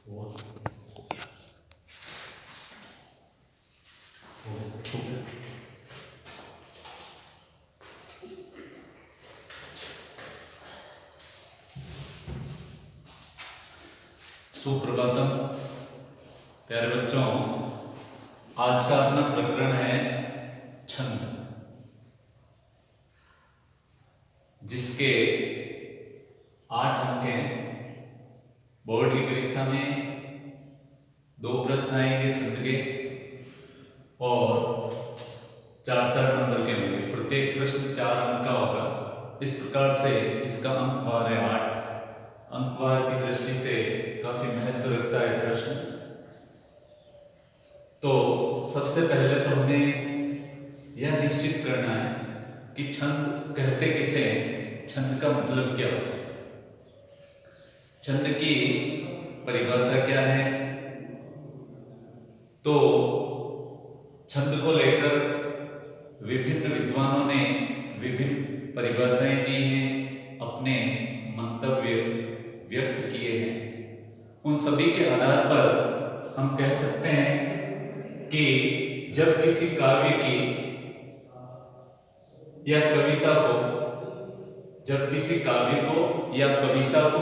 सुप्रभातम प्यारे बच्चों, आज का अपना प्रकरण है छंद, जिसके 8 अंक हैं। बोर्ड की परीक्षा में 2 प्रश्न आएंगे छंद के और 4-4 नंबर के होंगे। प्रत्येक प्रश्न 4 अंक का होगा। इस प्रकार से इसका अंकभार है 8। अंकभार की दृष्टि से काफी महत्व रखता है प्रश्न। तो सबसे पहले तो हमें यह निश्चित करना है कि छंद कहते किसे हैं, छंद का मतलब क्या होता है, छंद की परिभाषा क्या है। तो छंद को लेकर विभिन्न विद्वानों ने विभिन्न परिभाषाएं दी हैं, अपने मंतव्य व्यक्त किए हैं। उन सभी के आधार पर हम कह सकते हैं कि जब किसी काव्य की या कविता को, जब किसी काव्य को या कविता को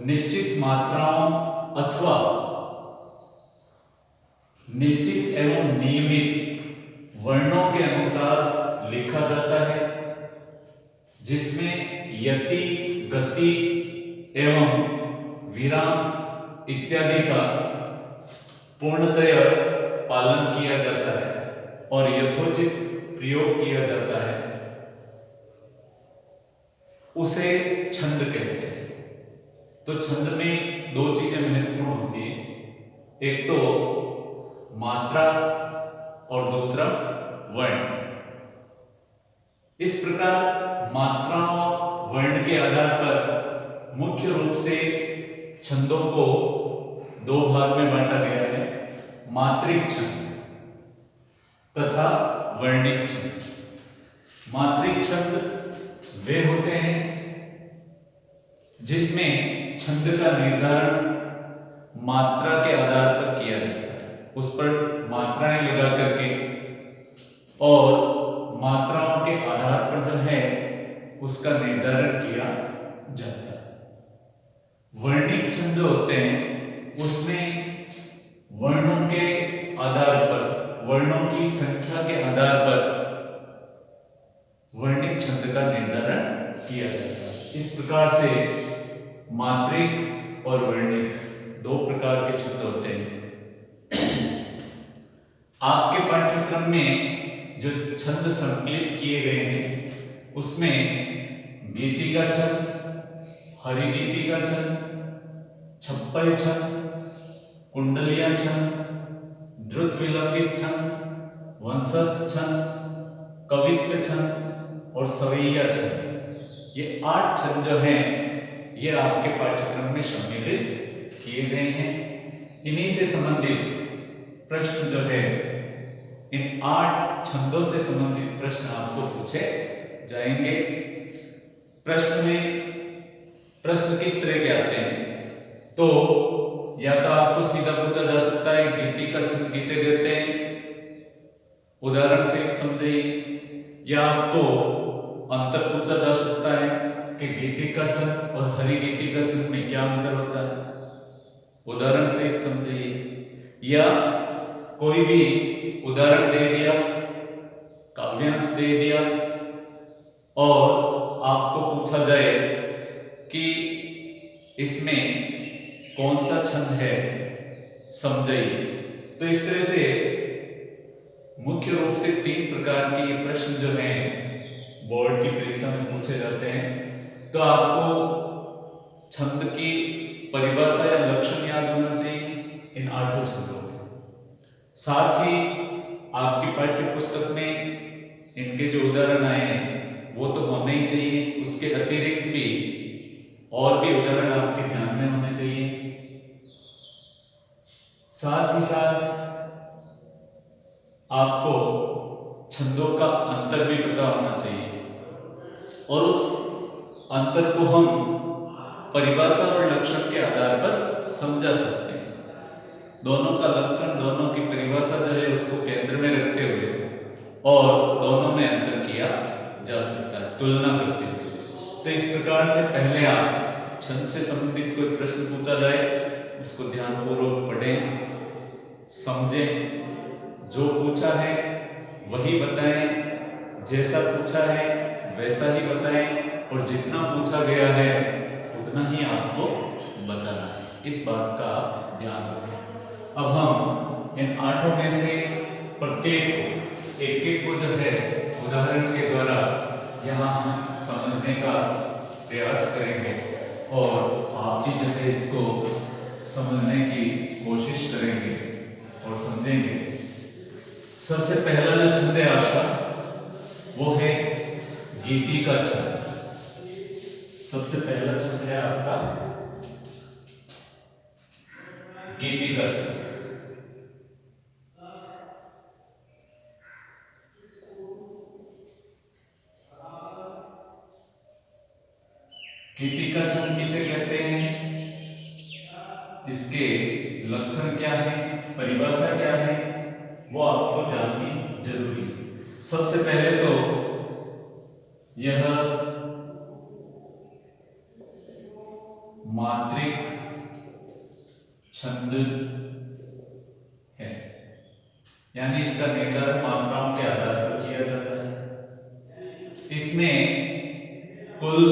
निश्चित मात्राओं अथवा निश्चित एवं नियमित वर्णों के अनुसार लिखा जाता है, जिसमें यति, गति एवं विराम इत्यादि का पूर्णतया पालन किया जाता है और यथोचित प्रयोग किया जाता है, उसे छंद कहते हैं। तो छंद में 2 चीजें महत्वपूर्ण होती हैं, एक तो मात्रा और दूसरा वर्ण। इस प्रकार मात्रा और वर्ण के आधार पर मुख्य रूप से छंदों को 2 भाग में बांटा गया है, मात्रिक छंद तथा वर्णिक छंद। मात्रिक छंद वे होते हैं जिसमें छंद का निर्धारण मात्रा के आधार पर किया जाता है, उस पर मात्राएं लगा करके और मात्राओं के आधार पर जो है उसका निर्धारण किया जाता है। वर्णिक छंद जो होते हैं उसमें वर्णों के आधार पर, वर्णों की संख्या के आधार पर वर्णिक छंद का निर्धारण किया जाता है। इस प्रकार से मात्रिक और वर्णिक 2 प्रकार के छंद होते हैं। आपके पाठ्यक्रम में जो छंद संकलित किए गए हैं उसमें गीति का छंद, हरिगीति का छंद, छप्पय छंद, कुंडलिया छंद, द्रुत विलंबित छंद, वंशस्थ छंद, कवित्त छंद और सवैया छंद, ये 8 छंद जो हैं ये आपके पाठ्यक्रम में सम्मिलित किए गए हैं। इन्हीं से संबंधित प्रश्न जो है, इन 8 छंदों से संबंधित प्रश्न आपको पूछे जाएंगे। प्रश्न किस तरह के आते हैं, तो या तो आपको सीधा पूछा जा सकता है गीति का छंद किसे कहते हैं, उदाहरण से समझिए, या आपको अंतर पूछा जा सकता है कि गीति का छंद और हरिगीति का छंद में क्या अंतर होता है, उदाहरण से समझिए, या कोई भी उदाहरण दे दिया, काव्यांश दे दिया और आपको पूछा जाए कि इसमें कौन सा छंद है, समझाइए। तो इस तरह से मुख्य रूप से 3 प्रकार के प्रश्न जो हैं बोर्ड की परीक्षा में पूछे जाते हैं। तो आपको छंद की परिभाषा या लक्षण याद होना चाहिए इन 8 छंदों में। साथ ही आपकी पाठ्य पुस्तक में इनके जो उदाहरण आए हैं वो तो होने ही चाहिए, उसके अतिरिक्त भी और भी उदाहरण आपके ध्यान में होने चाहिए। साथ ही साथ आपको छंदों का अंतर भी पता होना चाहिए और उस अंतर को हम परिभाषा और लक्षण के आधार पर समझा सकते हैं। दोनों का लक्षण, दोनों की परिभाषा जो है उसको केंद्र में रखते हुए और दोनों में अंतर किया जा सकता है, तुलना करते हुए। तो इस प्रकार से पहले आप छंद से संबंधित कोई प्रश्न पूछा जाए उसको ध्यानपूर्वक पढ़ें, समझें, जो पूछा है वही बताएं, जैसा पूछा है वैसा ही बताएं और जितना पूछा गया है उतना ही आपको बताना है। इस बात का आप ध्यान रखें। अब हम इन आठों में से प्रत्येक को एक एक को जो है उदाहरण के द्वारा यहाँ हम समझने का प्रयास करेंगे और आप भी जो है इसको समझने की कोशिश करेंगे और समझेंगे। सबसे पहला जो छंद है आपका वो है गीति का छंद। सबसे पहला छंद है आपका गीति का छंद। गीति का छंद किसे कहते हैं, इसके लक्षण क्या है, परिभाषा क्या है, वो आपको जाननी जरूरी है। सबसे पहले तो यह मात्रिक छंद है, यानी इसका निर्धारण मात्राओं के आधार पर किया जाता है। इसमें कुल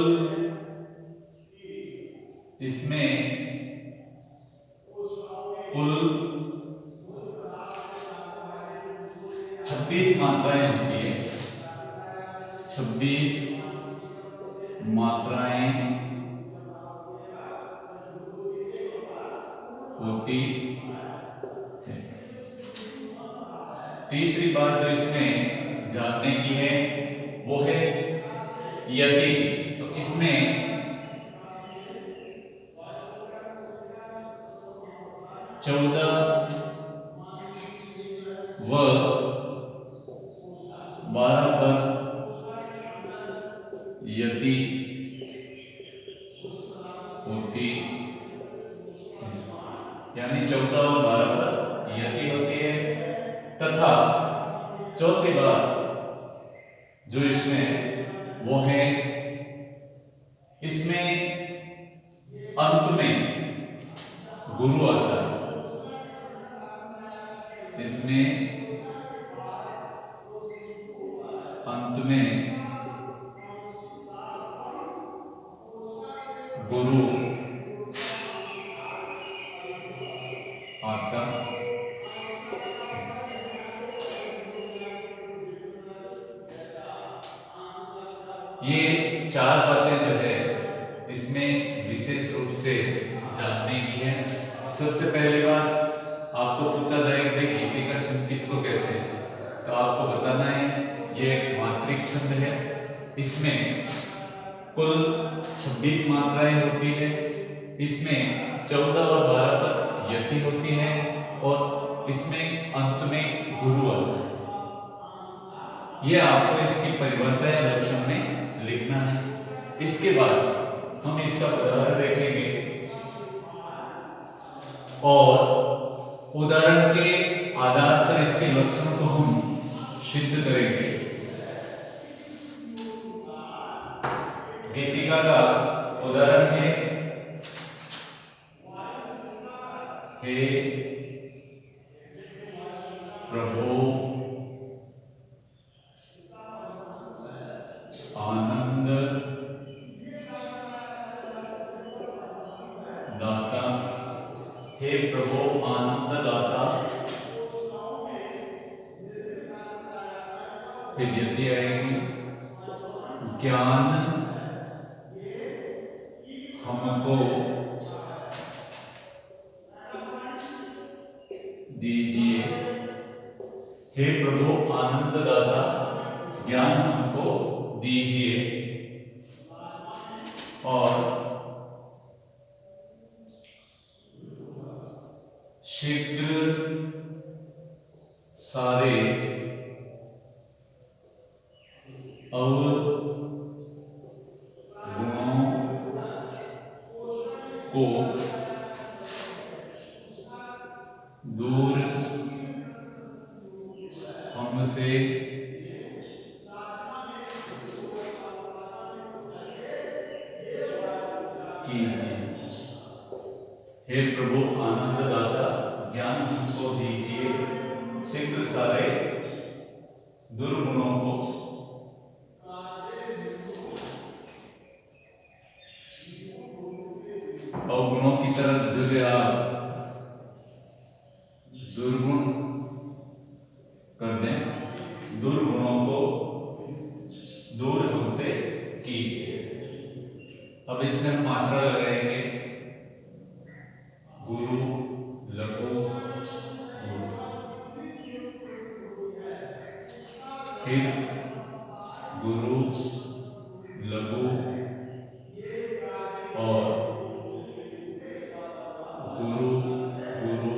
26 मात्राएं होती है। 26 मात्राएं होती है। तीसरी बात जो इसमें जानने की है वो है यति की। तो इसमें 14 व 12 पर यति होती है, यानी 14 और 12 पर यति होती है। तथा चौथी बात जो इसमें वो है, इसमें अंत में गुरु आता है। इसमें अंत में गुरु आता। ये चार बातें जो है इसमें विशेष रूप से जानने की है। सबसे पहली बात आपको पूछा जाएगा भाई गीति का छंद किसको कहते हैं, तो आपको बताना है ये एक मात्रिक छंद है। इसमें कुल 26 मात्राएं होती है। इसमें 14 और 12 पर यति होती है और इसमें अंत में गुरु आता है। ये आपको इसकी परिभाषा या लक्षण में लिखना है। इसके बाद हम इसका उदाहरण देखेंगे और उदाहरण के आधार पर इसके लक्षण को हम सिद्ध करेंगे। गीतिका का उदाहरण है, हे प्रभु आनंद दाता। हे प्रभु आनंद दाता। फिर यति आएगी, ज्ञान हमको दीजिए। हे प्रभु आनंद दाता, ज्ञान हमको दीजिए। और शीघ्र सारे अवगुणों को दूर हमसे कीजिए। हे प्रभु आनंददाता, ज्ञान हमको दीजिए, शीघ्र सारे दुर्गुणों को अवगुणों की तरफ जो आप दुर्गुण कर दें, दुर्गुणों को दूर हमसे कीजिए। अब इसमें हम मात्रा लगाएंगे, गुरु लघु गुरु, फिर गुरु लघु और गुरु गुरु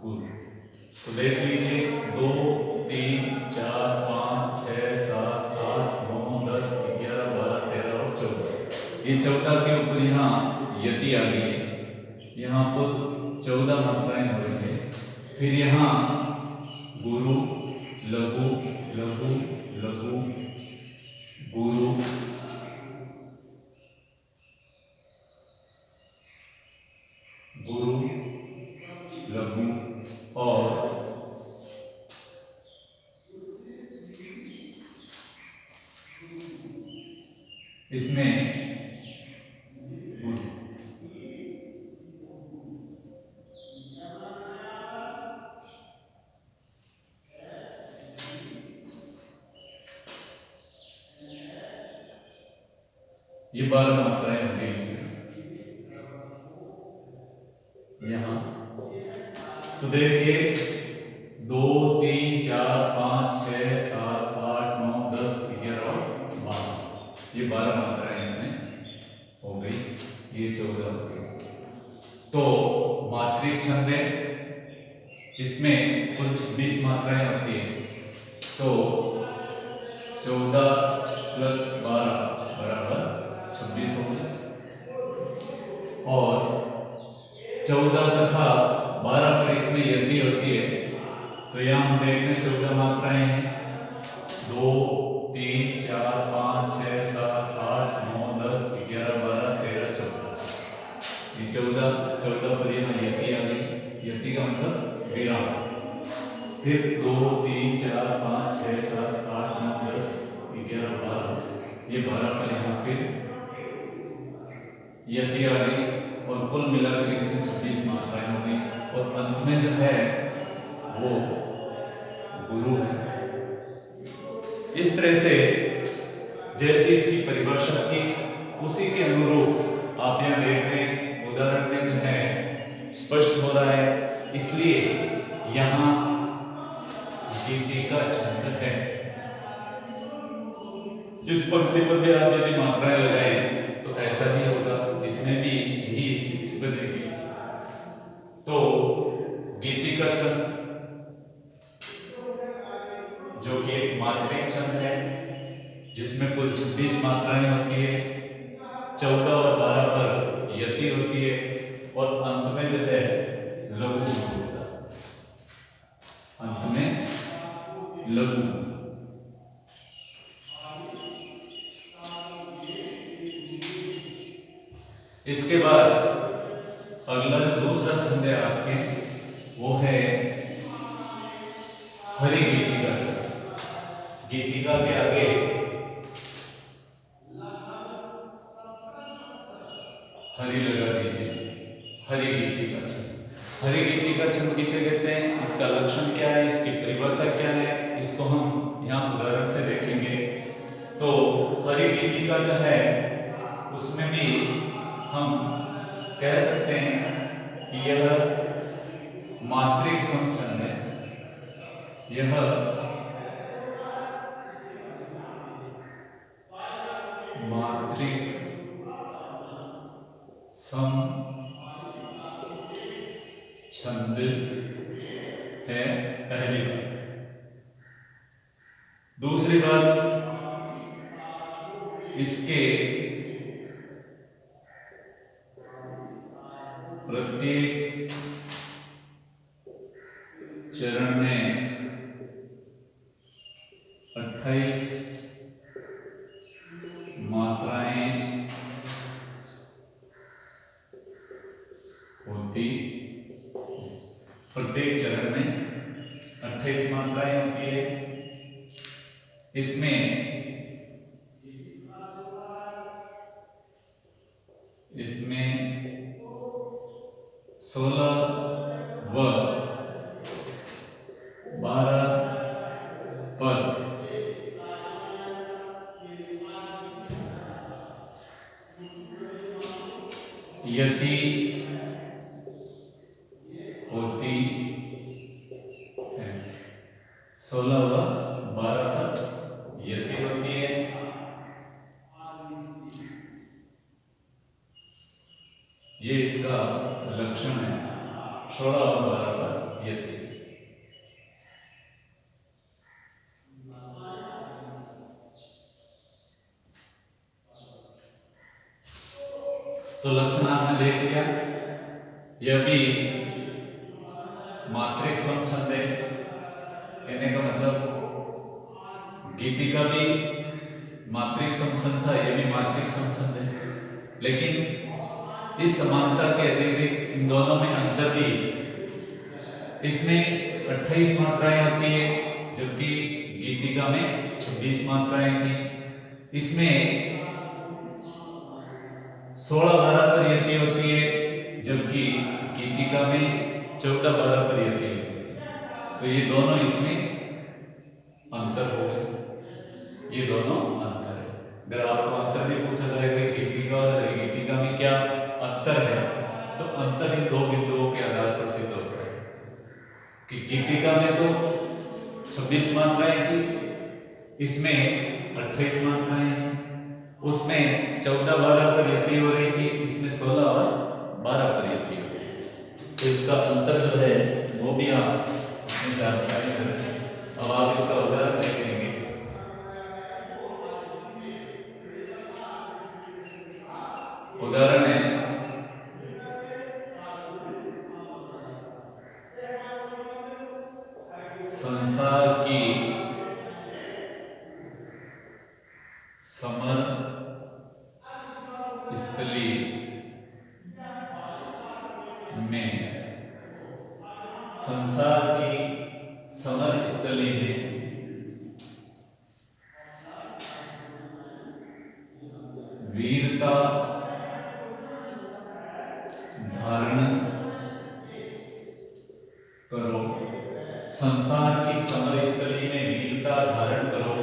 गुरु। तो देख लीजिए, 2 3 4 5 6 7 8 9 10 11 12 13 और 14। ये 14 के ऊपर यहाँ यति आ गई है, यहाँ पर 14 मात्राएं हो रही है। फिर यहाँ गुरु लघु लघु लघु गुरु गुरु लघु और इसमें गुरु। ये 12 मात्राएं होंगी इसमें यहाँ। तो देखिए, 2 3 4 5 6 7 8 9 10 11 और 12, ये 12 मात्राएं इसमें हो गई, ये 14 हो गई। तो मात्रिक छंद है, इसमें कुल 26 मात्राएं होती है। तो 14 + 12 = 26 हो गया। और 14 तथा 12 पर इसमें यदि होती है, तो यहाँ हम देखते हैं 14 मात्राएं हैं, 2 3 4 5 6 7 8 9 10 11 12 13 14। ये 14 पर यहाँ यति आ गई, यति का मतलब विराम। फिर 2 3 4 5 6 7 8 9 10 11 12, ये 12 पर यहाँ फिर यति आ गई, और कुल मिलाकर इसमें 26 मात्राएं हो गई। और अंत में जो है वो गुरु है। इस तरह से जैसी इसकी परिभाषा थी उसी के अनुरूप आप यहाँ देख रहे हैं, उदाहरण में जो है स्पष्ट हो रहा है। इसलिए यहाँ गीति का छंद है। इस पंक्ति पर भी आप यदि मात्राएं लगाएं तो ऐसा ही होगा, इसमें भी यही स्थिति बनेगी। तो गीति का छंद जो कि एक मात्रिक छंद है, जिसमें कुल 26 मात्राएं होती है, 14 और 12 पर यति होती है, और अंत में जो है लघु होता है, अंत में लघु। इसके बाद अगला जो दूसरा छंद है आपके, वो है हरि गीतिका छंद। गीतिका के आगे हरि लगा दीजिए, हरि गीतिका छंद। हरि गीतिका छंद किसे कहते हैं, इसका लक्षण क्या है, इसकी परिभाषा क्या है, इसको हम यहाँ उदाहरण से देखेंगे। तो हरि गीतिका जो है उसमें भी हम कह सकते हैं कि यह मात्रिक समछंद है। यह मात्रिक सम छंद है, पहली बात। दूसरी बात, इसके प्रत्येक चरण में 28 मात्राएं होती, प्रत्येक चरण में 28 मात्राएं होती है। इसमें 16 व 12 पद यति होती है। 16 व 12 पद यति होती है। ये इसका लक्षण है, 16 व 12 पद यति। तो लक्षण आपने देख लिया। यह भी मात्रिक समछंद है, कहने का मतलब गीतिका भी मात्रिक समछंद था, यह भी मात्रिक समछंद है। लेकिन इस समानता के अतिरिक्त इन दोनों में अंतर भी, इसमें 28 मात्राएं होती है जबकि गीतिका में 26 मात्राएं थी। इसमें 16-12 पर यति होती है जबकि गीतिका में 14-12 पर यति होती है। तो ये दोनों इसमें अंतर हो गए, ये दोनों अंतर है। अगर आपको अंतर भी पूछा जाएगा गीतिका और हरिगीतिका में क्या अंतर है, तो अंतर इन दो बिंदुओं के आधार पर सिद्ध होता है कि गीतिका में तो 26 मात्राएं थी, इसमें 28 मात्राएं हैं। उसमें 14-12 पर यति हो रही थी, इसमें 16 और 12 पर यति हो रही थी। तो इसका अंतर जो है वो भी आप अपनी जानकारी में रखें। अब आप इसका उदाहरण देखेंगे। उदाहरण है संसार की समर स्थली में, संसार की समर स्थली में वीरता धारण करो। संसार की समर स्थली में वीरता धारण करो।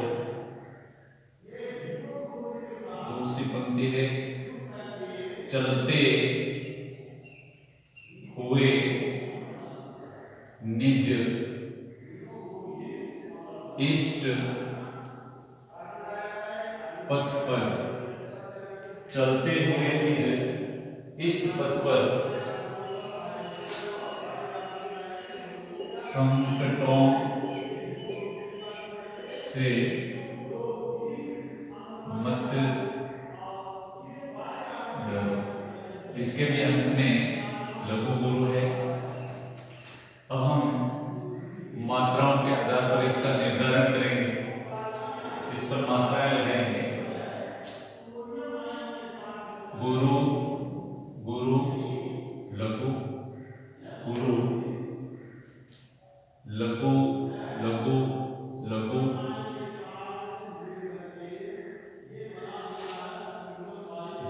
दूसरी पंक्ति है चलते हुए निज इष्ट पथ पर, चलते हुए निज इष्ट पथ पर संकटों से मत डरो। इसके भी अंत में लघु गुरु है। अब हम मात्राओं के आधार पर इसका निर्धारण करेंगे, इस पर मात्राएं लगाएंगे। गुरु गुरु लघु गुरु लघु लघु लघु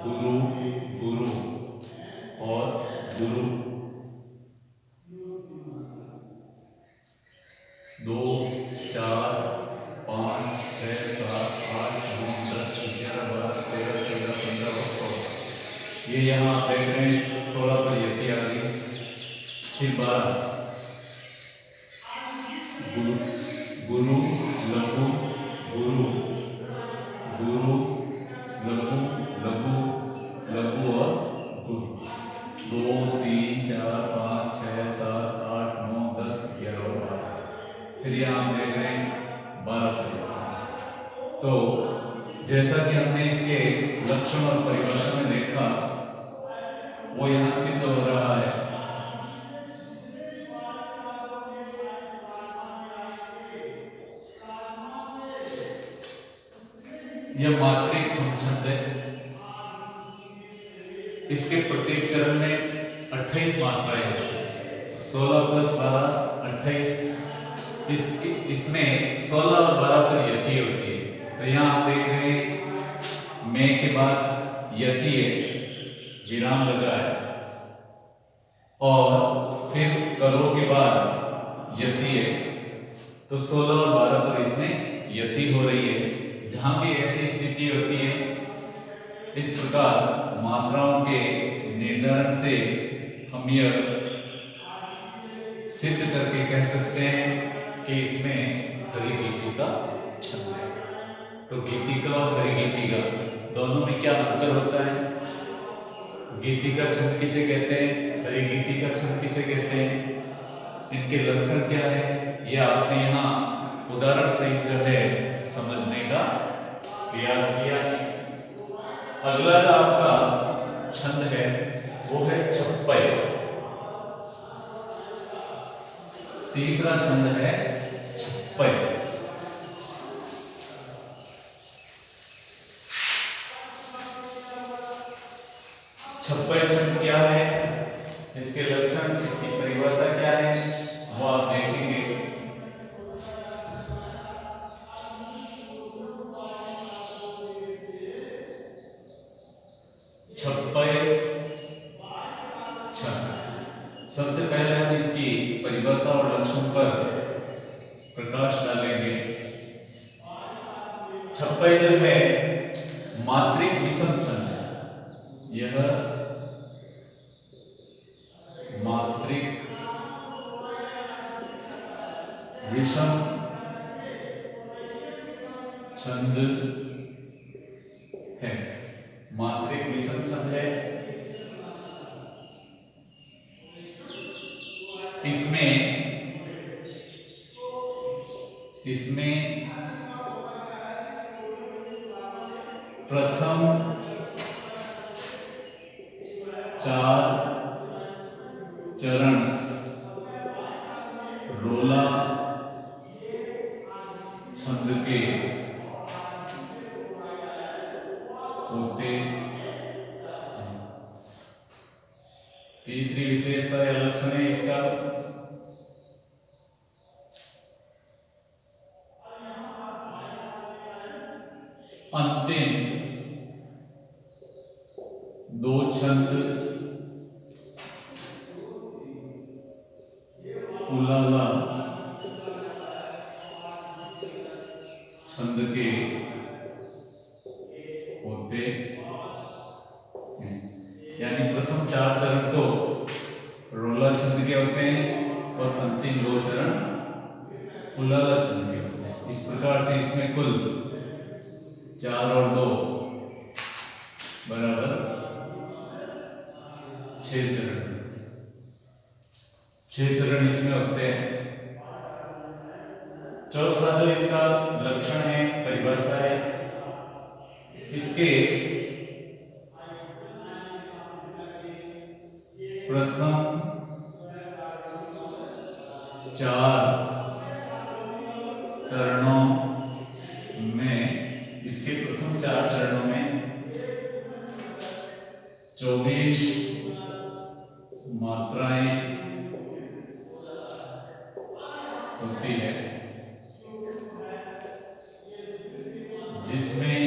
गुरु गुरु और गुरु। 2 4 5 6 7 8 9 10 11 12 13 14 15 और 16। ये यहाँ आप देख रहे हैं 16 पर यति आ गई। फिर 12 गुरु गुरु लघु गुरु गुरु लघु लघु लघु और गुरु। 2 3 4 5 6 7 8 9 10 11 और 12। फिर यहाँ आप देख रहे हैं 12 पर। तो जैसा कि हमने इसके लक्षण और परिभाषा में देखा, वो यहाँ सिद्ध हो रहा है यह मात्रिक समछंद है। इसके प्रत्येक चरण में 28 मात्राएं होती हैं। 16 + 12 28। इसमें 16 और 12 पर यति होती है। तो यहाँ आप देख रहे हैं में के बाद यति है, विराम लगा है, और फिर करो के बाद यति है। तो 16 और 12 पर इसमें यति हो रही है। जहां भी ऐसी स्थिति होती है, इस प्रकार मात्राओं के निर्धारण से हम यह सिद्ध करके कह सकते हैं कि इसमें हरिगीति का छंद है। तो गीतिका और हरिगीतिका दोनों में क्या अंतर होता है? गीतिका छंद किसे कहते हैं, हरिगीतिका छंद किसे कहते हैं, इनके लक्षण क्या है, यह आपने यहाँ उदाहरण सहित जो है समझने का प्रयास किया। अगला जो आपका छंद है वो है छप्पय। तीसरा छंद है छप्पय। छप्पय छंद क्या है, इसके लक्षण, इसकी परिभाषा क्या है, वो आप देखेंगे। छप्पय छंद, सबसे पहले हम इसकी परिभाषा और लक्षण पर प्रकाश डालेंगे। छप्पय जो है मात्रिक विषम छंद है। यह मात्रिक विषम छंद है। मात्रिक विषम छंद है। इसमें प्रथम 4 चरण रोला छंद के होते। तीसरी विशेषता या लक्षण है इसका अंतिम 2 छंद उलाला छंद के होते हैं। यानी प्रथम 4 चरण तो रोला छंद के होते हैं और अंतिम 2 चरण उलाला छंद के होते हैं। इस प्रकार से इसमें कुल 4 और 2 बराबर 6 चरण। 6 चरण इसमें होते हैं। चौथा जो इसका लक्षण है, परिभाषा है, इसके प्रथम 4 चरणों में 24 मात्राएं होती है, जिसमें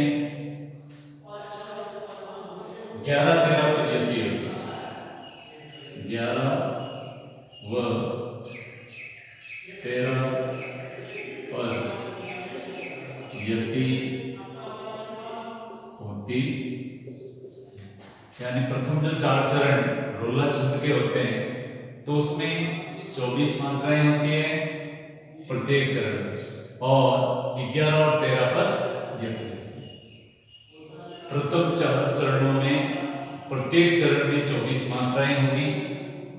11-13 पर यति होती है। 11 व 13 पर यति होती। यानी प्रथम जो 4 चरण रोला छंद के होते हैं तो उसमें 24 मात्राएं होती है प्रत्येक चरण में, और 11 और 13 पर यति। प्रथम 4 चरणों में प्रत्येक चरण में 24 मात्राएं होंगी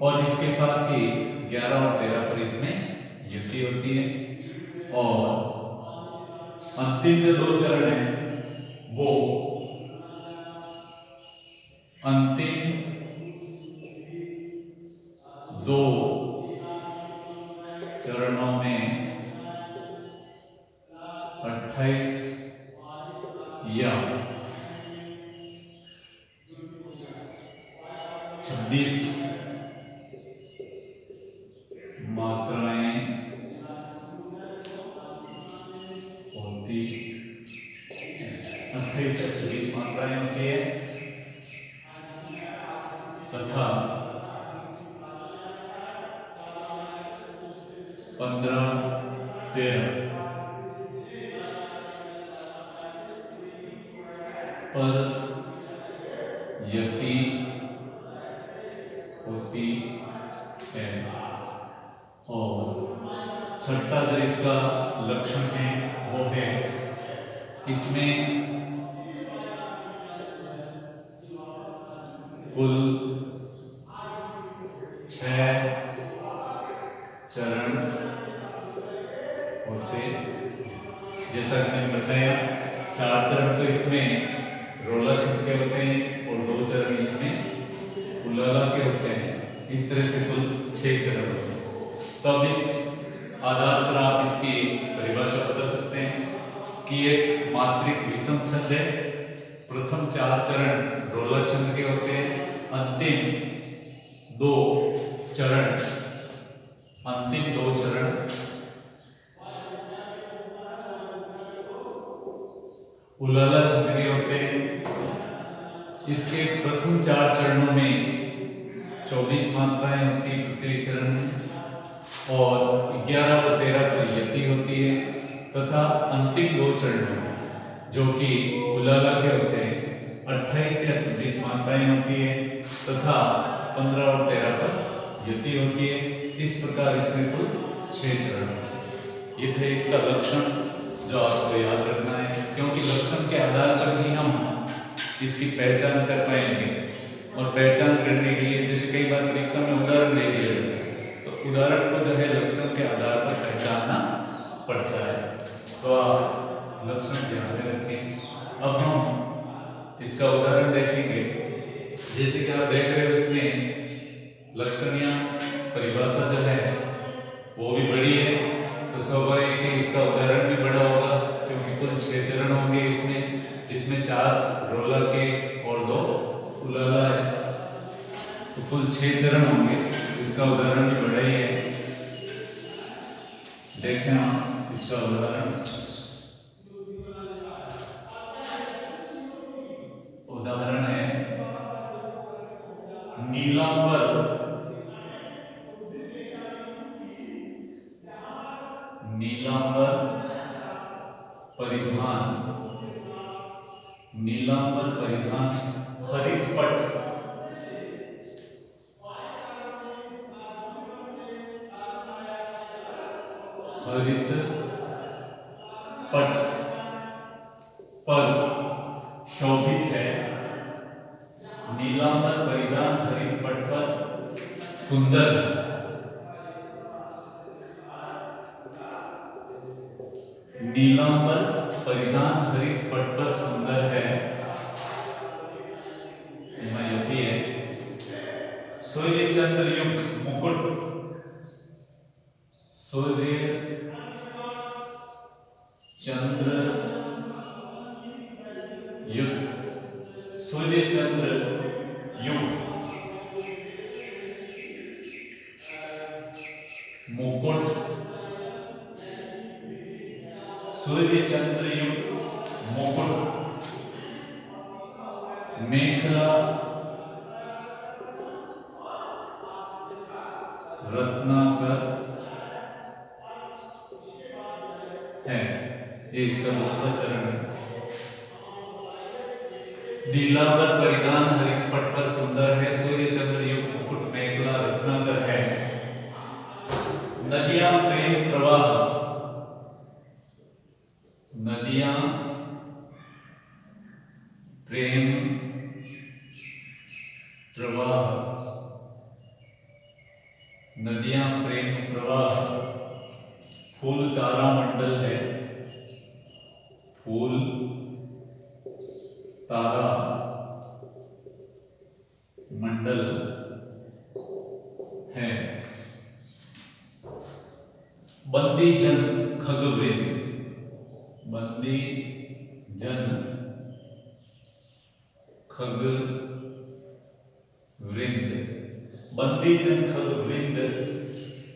और इसके साथ ही 11 और 13 पर इसमें यति होती है। और अंतिम जो 2 चरण हैं वो अंतिम 2 चरणों में 28 या 15, 13 पर यति होती है। और छठा जो इसका लक्षण है वो है इसमें कुल 6 चरण होते। जैसा कि मैंने बताया 4 चरण तो इसमें रोला छंद के होते हैं और 2 चरण इसमें उलाला के होते हैं। इस तरह से कुल 6 चरण होते हैं। तो अब इस आधार पर आप इसकी परिभाषा बता सकते हैं कि एक मात्रिक विषम छंद है। प्रथम 4 चरण रोला छंद के होते हैं। अंतिम 2 चरण उलाला छंद के होते हैं। इसके प्रथम 4 चरणों में 24 मात्राएं होती है प्रत्येक चरण में और 11 व 13 पर यति होती है तथा अंतिम 2 चरण जो कि उलाला के होते हैं 28 या 26 मात्राएं होती है तथा 15 और 13 पर यति होती है। इस प्रकार इसमें कुल 6 चरण होते हैं। ये थे इसका लक्षण जो आपको याद रखना है, क्योंकि लक्षण के आधार पर ही हम इसकी पहचान कर पाएंगे। और पहचान करने के लिए जैसे कई बार परीक्षा में उदाहरण दे दिया जाता है तो उदाहरण को जो है लक्षण के आधार पर पहचानना पड़ता है। तो आप लक्षण ध्यान में रखें। अब हम इसका उदाहरण देखेंगे। जैसे कि आप देख रहे हो इसमें लक्षण या परिभाषा जो है वो भी बड़ी है तो स्वाभाविक है इसका उदाहरण भी बड़ा होगा, क्योंकि कुल 6 चरण होंगे इसमें, जिसमें 4 रोला के और 2 उलाला है। तो कुल 6 चरण होंगे, इसका उदाहरण भी बड़ा ही है। देखें आप इसका उदाहरण है नीलांबर परिधान हरित पट पर शोभित है। नीलांबर परिधान हरित पट पर सुंदर। नीलांबर परिधान हरित पट पर सुंदर है। यहाँ यति है। सूर्य चंद्र युक्त मुकुट सूर्य चंद्र युक्त मुकुट मेखला रत्नाकर है। ये इसका दूसरा चरण है। नीलांबर परिधान हरित पट पर सुंदर है। सूर्य चंद्र युक्त मुकुट मेखला रत्नाकर है। नदियां प्रेम प्रवाह नदियां प्रेम प्रवाह नदियां प्रेम प्रवाह फूल तारा मंडल है। फूल तारा मंडल है। बंदी जन खगवृंद बंदी जन खगवृंद बंदी जन खगवृंद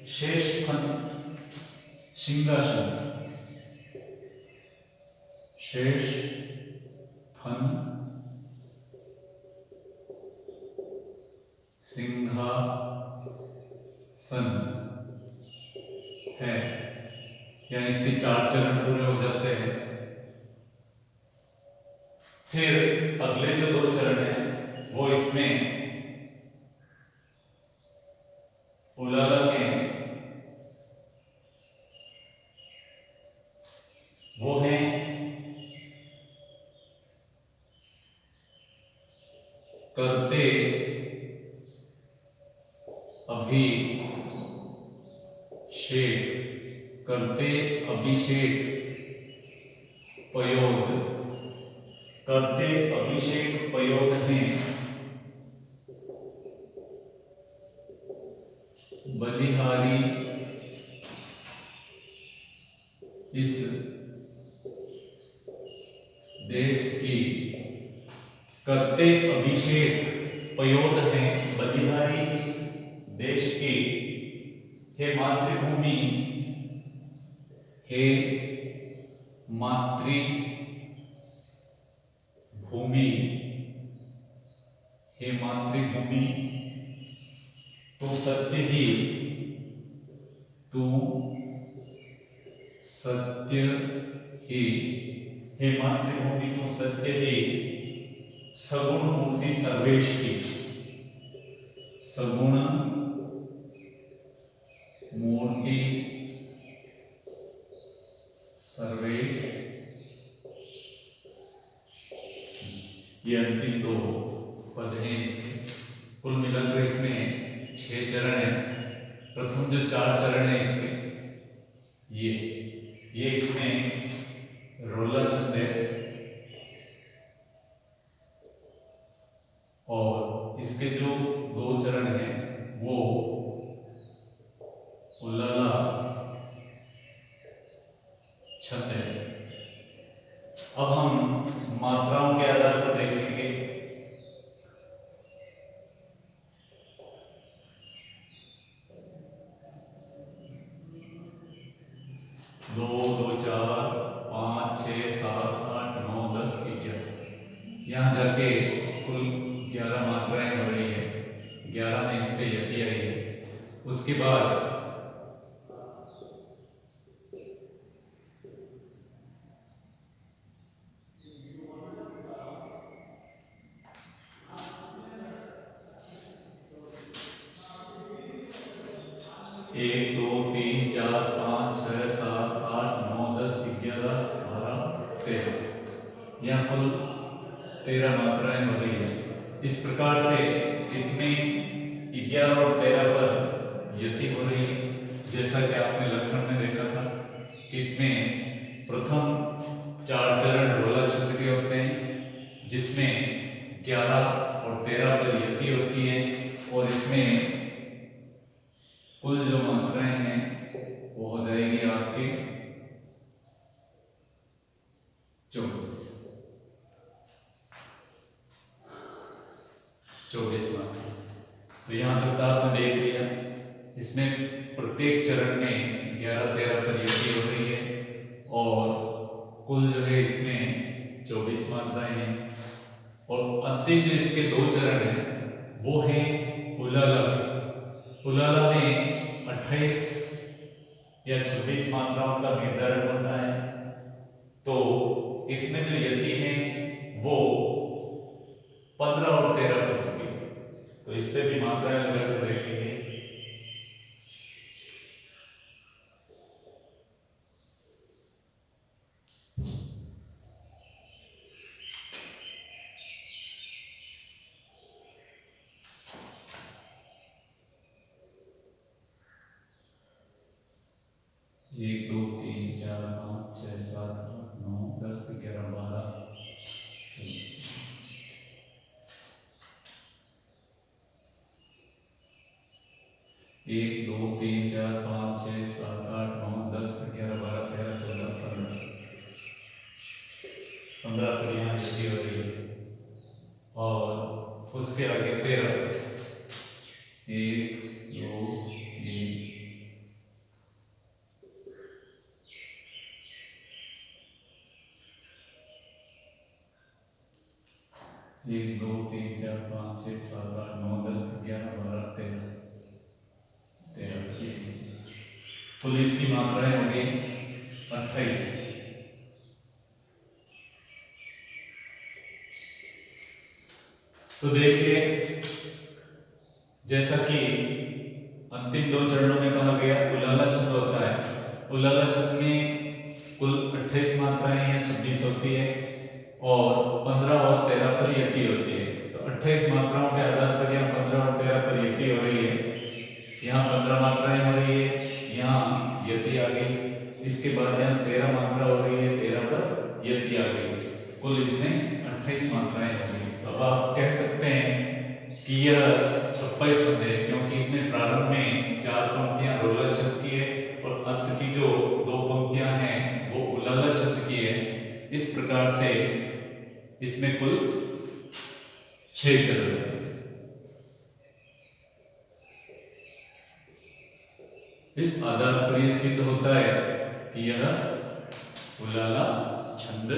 शेष फन सिंहासन शेष फन सिंहासन है या इसके 4 चरण पूरे हो जाते हैं। फिर अगले जो 2 चरण हैं वो इसमें उलाला के वो हैं करते अभिषेक, करते अभिषेक पयोद, करते अभिषेक पयोद हैं बलिहारी इस देश की, करते अभिषेक पयोद हैं बलिहारी इस देश की, हे मातृभूमि, हे मातृभूमि, हे मातृभूमि, तू सत्य ही, तू सत्य ही, हे मातृभूमि तू सत्य ही, सगुण मूर्ति सर्वेश की, सगुण मूर्ति सर्वेश, ये अंतिम 2 पद हैं इसके। कुल मिलाकर इसमें 6 चरण हैं। प्रथम जो 4 चरण है इसके, ये इसमें रोला छंद है और इसके जो 2 चरण हैं वो उलाला छंद है। अब हम मात्राओं के आधार पर देखेंगे। दो, 2, 4, 5, 6, 7, 8, 9, 10, 11, यहाँ जाके कुल 11 मात्राएं हो रही है। 11 में इस पे यति आई है। उसके बाद 1, 2, 3, 4, 5, 6, 7, 8, 9, 10, 11, 12, 13, यहाँ कुल 13 मात्राएं हो रही है। इस प्रकार से इसमें 11 और 13 पर यति हो रही है। जैसा कि आपने लक्षण में देखा था कि इसमें प्रथम 4 चरण रोला छंद के होते हैं जिसमें 11 और 13 पर यति होती है और इसमें कुल जो मात्राएं हैं वो हो जाएगी आपके 24 मात्रा। तो यहाँ तक आपने देख लिया। इसमें प्रत्येक चरण में 11-13 पर यति हो रही है और कुल जो है इसमें 24 मात्राएं हैं। और अंतिम जो इसके 2 चरण हैं वो है उलाला। उलाला में 28 या 26 मात्राओं का निर्धारण होता है। तो इसमें जो यति है वो 15 और 13 पर होगी। तो इस पे भी मात्राएं लगाकर देखेंगे। एक, 2, 3, 4, 5, 6, 7, 8, 9, 10, 11, 12, 1, 2, 3, 4, 5, 6, 7, 8, 9, 10, 11, 12, 13, 14, 15 पर यहाँ यति हो रही है और उसके आगे 13, 1, 2, 3, 1, 2, 3, 4, 5, 6, 7, 8, 9, 10, 11, 12, 13, 13 कुल इसकी मात्राएं होंगी 28। तो देखिए, जैसा कि अंतिम 2 चरणों में कहा गया, उलाला छंद होता है। उलाला छंद में कुल 28 मात्राएं या 26 होती है और 15 और 13 पर यति होती है। तो 28 मात्राओं के आधार पर यहाँ 15 और 13 पर यति हो रही है, यहाँ 15 मात्राएं हो रही है, यहाँ यति आ गई, इसके बाद यहाँ 13 मात्रा हो रही है, 13 पर यति आ गई, कुल इसमें 28 मात्राएं होंगी। तो अब आप कह सकते हैं कि यह छप्पय छंद है, क्योंकि इसमें प्रारंभ में 4 पंक्तियां रोला छंद की है और अंत की जो 2 पंक्तियां हैं वो उलाला छंद की है। इस प्रकार से इसमें कुल 6 चरण हैं। इस आधार पर यह सिद्ध होता है कि यह उलाला छंद